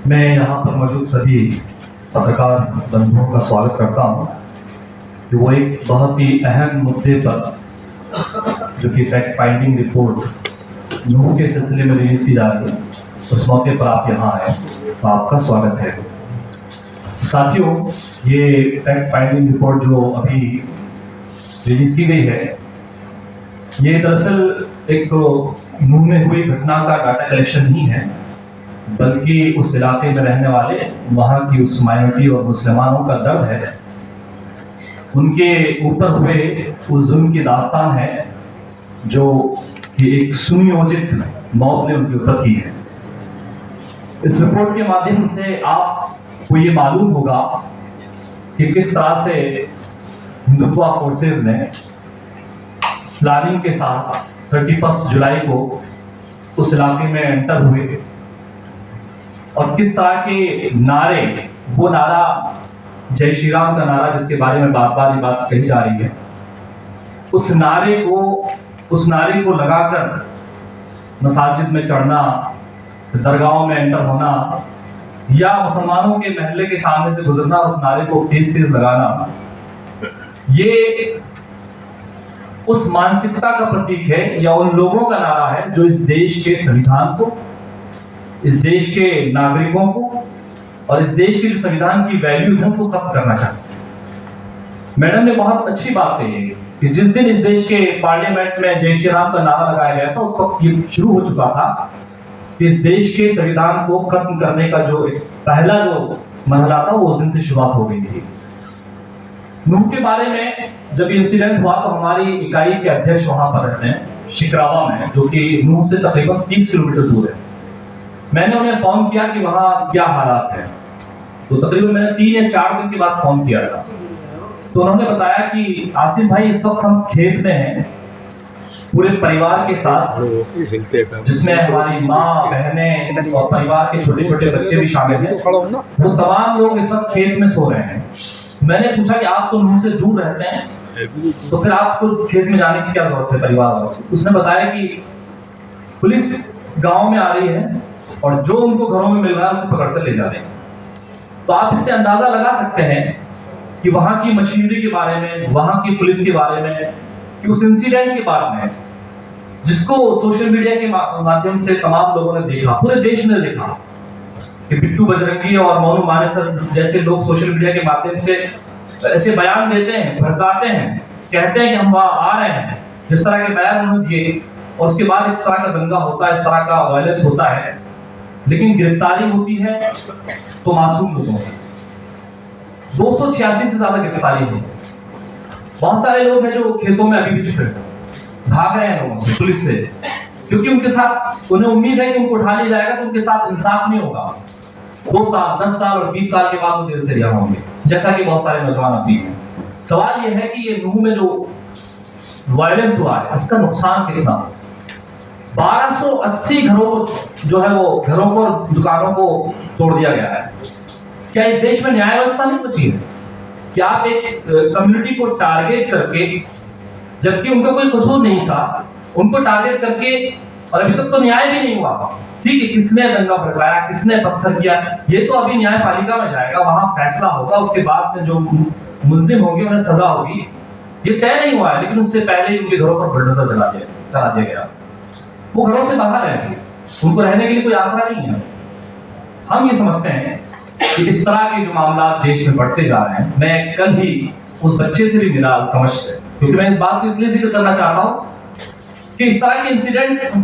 मैं यहाँ पर मौजूद सभी पत्रकार बंधुओं का स्वागत करता हूँ कि वो एक बहुत ही अहम मुद्दे पर, जो कि फैक्ट फाइंडिंग रिपोर्ट नूह के सिलसिले में रिलीज की जा रही है, उस मौके पर आप यहाँ आए, तो आपका स्वागत है। साथियों, ये फैक्ट फाइंडिंग रिपोर्ट जो अभी रिलीज की गई है, ये दरअसल एक नूह में हुई घटना का डाटा कलेक्शन नहीं है, बल्कि उस इलाके में रहने वाले वहाँ की उस माइनॉरिटी और मुसलमानों का दर्द है, उनके ऊपर हुए उस जुल्म की दास्तान है जो कि एक सुनियोजित मौत ने उनके ऊपर की है। इस रिपोर्ट के माध्यम से आपको ये मालूम होगा कि किस तरह से हिंदुत्व फोर्सेस ने प्लानिंग के साथ 31 जुलाई को उस इलाके में एंटर हुए और किस तरह के नारे, वो नारा जय श्री राम का नारा जिसके बारे में बार बार ये बात कही जा रही है, उस नारे को लगाकर मसाजिद में चढ़ना, दरगाहों में एंटर होना या मुसलमानों के महल्ले के सामने से गुजरना, उस नारे को तेज तेज लगाना, ये उस मानसिकता का प्रतीक है या उन लोगों का नारा है जो इस देश के संविधान को, इस देश के नागरिकों को और इस देश के जो संविधान की वैल्यूज हैं उनको खत्म करना चाहते हैं। मैडम ने बहुत अच्छी बात कही है कि जिस दिन इस देश के पार्लियामेंट में जय श्री राम का नारा लगाया गया था, उस वक्त ये शुरू हो चुका था कि इस देश के संविधान को खत्म करने का जो पहला जो मरहला था वो उस दिन से शुरुआत हो गई थी। नूह के बारे में जब इंसिडेंट हुआ तो हमारी इकाई के अध्यक्ष वहां पर रहते हैं शिकरावा में, जो कि नूह से तकरीबन 30 किलोमीटर दूर है। मैंने उन्हें फोन किया कि वहां क्या हालात है, तो तकरीबन मैंने 3 या 4 दिन के बाद फोन किया था, तो उन्होंने बताया कि आसिफ भाई, इस वक्त हम खेत में हैं पूरे परिवार के साथ, जिसमें हमारी माँ, बहनें और परिवार के छोटे छोटे बच्चे भी शामिल हैं। वो तमाम लोग इस वक्त खेत में सो रहे हैं। मैंने पूछा कि आप तो नूह से दूर रहते हैं, तो फिर आपको खेत में जाने की क्या जरूरत है परिवार वालों से? उसने बताया कि पुलिस गांव में आ रही है और जो उनको घरों में मिल रहा है उसे पकड़कर ले जा रहे हैं। तो आप इससे अंदाजा लगा सकते हैं कि वहां की मशीनरी के बारे में, वहां की पुलिस के बारे में, कि उस इंसिडेंट के बारे में जिसको सोशल मीडिया के माध्यम से तमाम लोगों ने देखा, पूरे देश ने देखा कि बिट्टू बजरंगी और मोनू मानेसर जैसे लोग सोशल मीडिया के माध्यम से ऐसे बयान देते हैं, भड़काते हैं, कहते हैं कि हम वहां आ रहे हैं, जिस तरह के बयान उन्होंने दिए, और उसके बाद इस तरह का दंगा होता है, इस तरह का वायलेंस होता है, लेकिन गिरफ्तारी होती है तो मासूम लोगों की 286 से ज्यादा गिरफ्तारी हुई। बहुत सारे लोग हैं जो खेतों में अभी भी छुपे भाग रहे हैं लोगों से, पुलिस से, क्योंकि उनके साथ उन्हें उम्मीद है कि उनको उठा लिया जाएगा तो उनके साथ इंसाफ नहीं होगा। 2 साल, 10 साल और 20 साल के बाद वो जेल से रिहा होंगे, जैसा कि बहुत सारे नौजवान अभी हैं। सवाल यह है कि ये नूह में जो वायलेंस हुआ है, इसका नुकसान कितना? 1280 घरों जो है वो घरों को, दुकानों को तोड़ दिया गया है। क्या इस देश में न्याय व्यवस्था नहीं बची है? क्या आप एक कम्युनिटी को टारगेट करके, जबकि उनका कोई कसूर नहीं था, उनको टारगेट करके, और अभी तक तो न्याय भी नहीं हुआ, ठीक है, किसने दंगा भड़काया, किसने पत्थर किया, ये तो अभी न्यायपालिका में जाएगा, वहां फैसला होगा, उसके बाद में जो मुलजिम होंगे उन्हें सजा होगी, ये तय नहीं हुआ है। लेकिन उससे पहले ही उनके घरों पर बुलडोजर चला दिया गया। वो घरों से बाहर रहेंगे, उनको रहने के लिए कोई आसरा नहीं है। हम ये समझते हैं कि इस तरह के जो मामला देश में बढ़ते जा रहे हैं, मैं कल ही उस बच्चे से भी मिला अल्तमश से, क्योंकि मैं इस बात को इसलिए जिक्र करना चाहता हूँ कि इस तरह के इंसिडेंट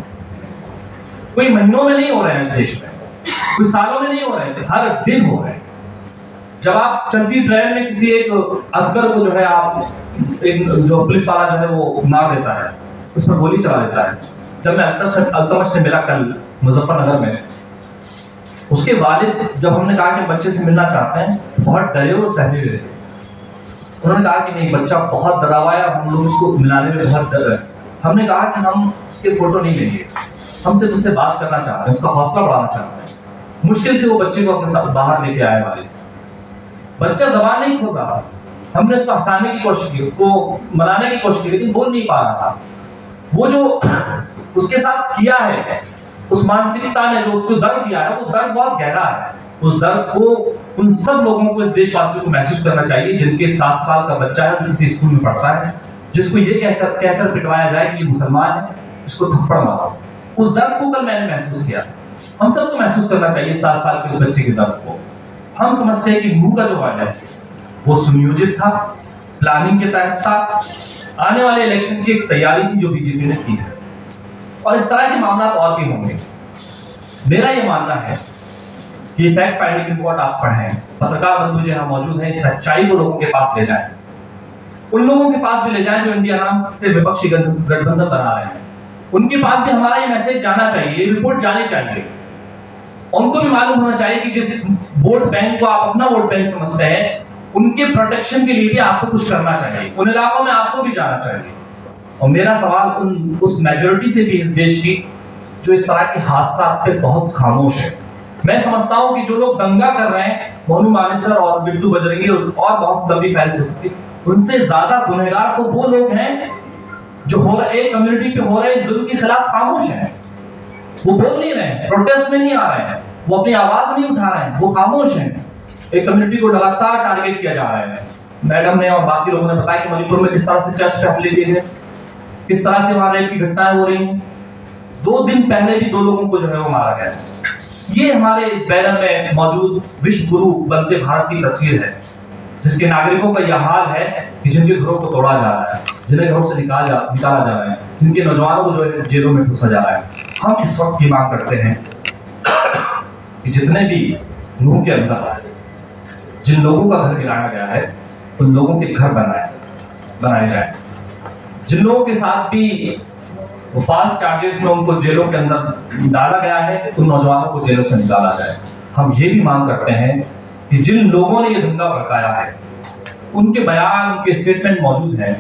कोई महीनों में नहीं हो रहे हैं इस देश में, कोई सालों में नहीं हो रहे हैं, हर दिन हो रहे हैं। जब आप चलती ट्रेन में किसी एक असगर को जो है आप एक जो पुलिस वाला जो है वो मार देता है, उस पर गोली चला देता है। जब मैं अल्तमश से मिला कल मुजफ्फरनगर में, उसके वालिद जब हमने कहा कि बच्चे से मिलना चाहते हैं, बहुत डरे और सहमे हुए थे। उन्होंने कहा कि नहीं, बच्चा बहुत डरा हुआ है, हम लोग उसको मिलाने में बहुत डर है। हमने कहा कि हम उसके फोटो नहीं लेंगे, हम सिर्फ उससे बात करना चाहते हैं, उसका हौसला बढ़ाना चाहते हैं। मुश्किल से वो बच्चे को अपने साथ बाहर लेके आए वाले, बच्चा जबान नहीं खोल रहा, हमने उसको हंसाने की कोशिश की, उसको मनाने की कोशिश की, लेकिन बोल नहीं पा रहा था। वो जो उसके साथ किया है, उस मानसिकता ने जो उसको दर्द दिया है, वो दर्द बहुत गहरा है। उस दर्द को उन सब लोगों को, इस देशवासियों को महसूस करना चाहिए जिनके 7 साल का बच्चा है जो किसी स्कूल में पढ़ता है, जिसको ये कहकर पिटवाया जाए कि ये मुसलमान है, इसको थप्पड़ मारो। उस दर्द को कल मैंने महसूस किया। हम सबको महसूस करना चाहिए 7 साल के उस बच्चे के दर्द को। हम समझते हैं कि मुंह का जो वायलेंस वो सुनियोजित था, प्लानिंग के तहत था, आने वाले इलेक्शन की एक तैयारी थी जो बीजेपी ने की है, और इस तरह के मामला और भी होंगे। मेरा ये मानना है कि फैक्ट फाइंडिंग रिपोर्ट आप पढ़ें, पत्रकार बंधु जो यहाँ मौजूद हैं, सच्चाई को लोगों के पास ले जाएं, उन लोगों के पास भी ले जाएं जो इंडिया नाम से विपक्षी गठबंधन बना रहे हैं। उनके पास भी हमारा ये मैसेज जाना चाहिए, ये रिपोर्ट जानी चाहिए। उनको भी मालूम होना चाहिए कि जिस वोट बैंक को आप अपना वोट बैंक समझते हैं, उनके प्रोटेक्शन के लिए भी आपको कुछ करना चाहिए, उन इलाकों में आपको भी जाना चाहिए। और मेरा सवाल उस मेजोरिटी से भी इस देश की जो इस तरह के हादसा पे बहुत खामोश है। मैं समझता हूं कि जो लोग दंगा कर रहे हैं, मोनू मानेसर और बिट्टू बजरंगी और बहुत लंबी फहरिस्त हो सकती, उनसे ज्यादा गुनहगार तो वो लोग हैं जो हो रहे एक कम्युनिटी पे हो रहे जुल्म के खिलाफ खामोश हैं। वो बोल नहीं रहे हैं, प्रोटेस्ट में नहीं आ रहे हैं, वो अपनी आवाज नहीं उठा रहे हैं, वो खामोश हैं। एक कम्युनिटी को लगातार टारगेट किया जा रहा है। मैडम ने और बाकी लोगों ने बताया कि मणिपुर में किस तरह से चर्च पे हमले किए गए, किस तरह से वहां रेप की घटनाएं हो रही हैं। 2 दिन पहले भी 2 लोगों को जो है वो मारा गया। ये हमारे इस बैनर में मौजूद विश्व गुरु बनते भारत की तस्वीर है, जिसके नागरिकों का यह हाल है कि जिनके घरों को तोड़ा जा रहा है, जिन्हें घरों से निकाला जा रहा है, जिनके नौजवानों को जो है जेलों में ठूसा जा रहा है। हम इस वक्त की मांग करते हैं कि जितने भी नूह के अंदर जिन लोगों का घर गिराया गया है, उन लोगों के घर बनाए जाए। जिन लोगों के साथ भी वो फाल्स चार्जेस में उनको जेलों के अंदर डाला गया है, उन नौजवानों को जेलों से निकाला जाए। हम ये भी मांग करते हैं कि जिन लोगों ने ये दंगा भड़काया है, उनके बयान, उनके स्टेटमेंट मौजूद हैं।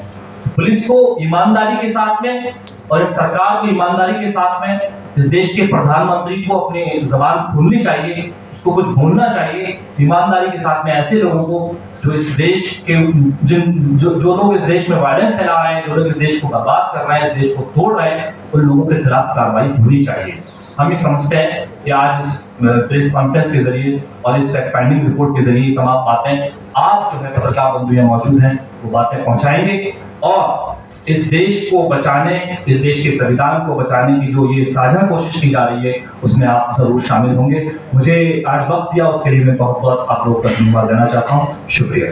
पुलिस को ईमानदारी के साथ में और एक सरकार को ईमानदारी के साथ में, इस देश के प्रधानमंत्री को अपनी जबान खोलनी चाहिए, उसको कुछ बोलना चाहिए ईमानदारी के साथ में। ऐसे लोगों को जो इस देश के जो लोग इस देश में वायलेंस फैला रहे हैं, जो लोग इस देश को बर्बाद कर रहे हैं, इस देश को तोड़ रहे हैं, उन लोगों के खिलाफ कार्रवाई होनी चाहिए। हम ये समझते हैं कि आज इस प्रेस कॉन्फ्रेंस के जरिए और इस फैक्ट फाइंडिंग रिपोर्ट के जरिए तमाम बातें आप जो है पत्रकार बंधु यहाँ मौजूद हैं वो बातें पहुंचाएंगे, और इस देश को बचाने, इस देश के संविधान को बचाने की जो ये साझा कोशिश की जा रही है, उसमें आप जरूर शामिल होंगे। मुझे आज वक्त दिया उसके लिए मैं बहुत बहुत आप लोगों का धन्यवाद देना चाहता हूँ। शुक्रिया।